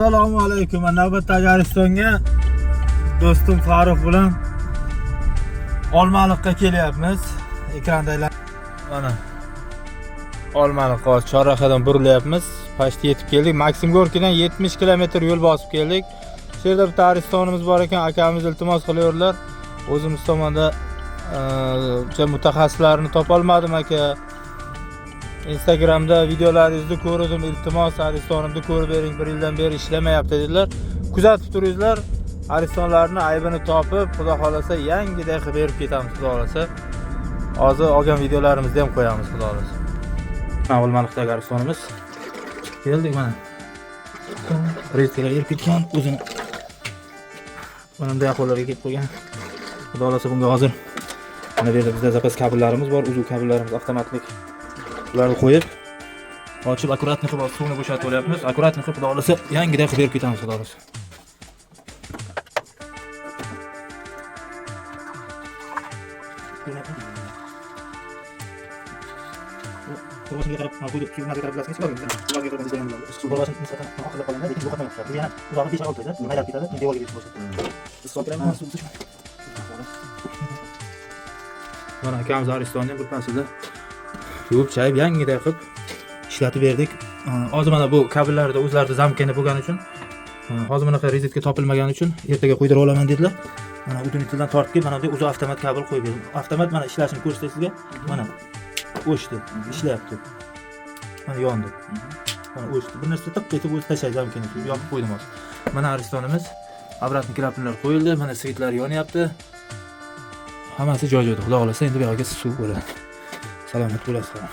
Assalomu alaykum. Navbatdagi Aristonga do'stim Farruh bilan Olmaliqqa kelyapmiz. Ekrandagilar mana Olmaliqqa chorrahadan burilyapmiz. Pashti yetib keldik. Maksim Gorkidan 70 km yo'l bosib keldik. Shu yerda bitta Aristonimiz bor ekan, akamiz iltimos qilayorlar. O'zimiz tomonda mutaxassislarni topa olmadim aka. Instagramda videolaringizni ko'rdim, iltimos Aristonimni ko'rib bering, 1 yildan beri ishlamayapti dedilar. Kuzatib turinglar. Aristonlarni aybini topib, xudo xolasa yangiday qilib berib ketamiz, xudo xolasa. Hozir olgan videolarimizni ham qo'yamiz, xudo xolasa. Mana Olmaliqdagi Aristonimiz. Keldik mana. Reysga erib ketgan o'zini. Mana bunday ahvollarga kelib qo'ygan. Xudo xolasa bunga hozir mana bu yerda bizda zapas kabellarimiz bor, uzuv kabellarimiz avtomatik. Ularni qo'yib, ochib akkuratni qilib suvni bo'shatib olyapmiz. Akkuratni qilib xudo xolasa yangiday qilib berib ketamiz, xudo xolasa. Qo'rg'oshiga qarab, mana quyida kiyimlarga qarab bilasizmi? Ularga qarab dizayni bilan. Qo'rg'oshin nisbatan oqilib qoladi, lekin bu qatnamayapti. Bu yana uzoqni 5-6 edi, maydab ketadi, devorga ketib bo'ladi. So'kiramiz, suv tushib. Mana akamiz Aristondan bir pasida yuvib chayib yangiday qilib ishlatib berdik. Hozir mana bu kabellarda o'zlarida zamkani bo'lgani uchun, hozir bunaqa rezetka topilmagani uchun ertaga qo'ydirib olaman dedilar. Mana udunitidan tortib kelib, mana bunday o'zi avtomat kabel qo'yib berdim. Avtomat mana ishlashini ko'rsatay sizga. Mana o'chdi, ishlayapti. Mana yondi. Mana o'chdi. Bir narsa tiq etib o'zi tashlaydi zamkani. Yoqib qo'ydim hozir. Mana Aristonimiz, obratni klapinlar qo'yildi, mana svetlar yonyapti. Hammasi joy-joyda. Xudo xolasa endi bu yerga suv bo'ladi. Salomat bo'lasizlar.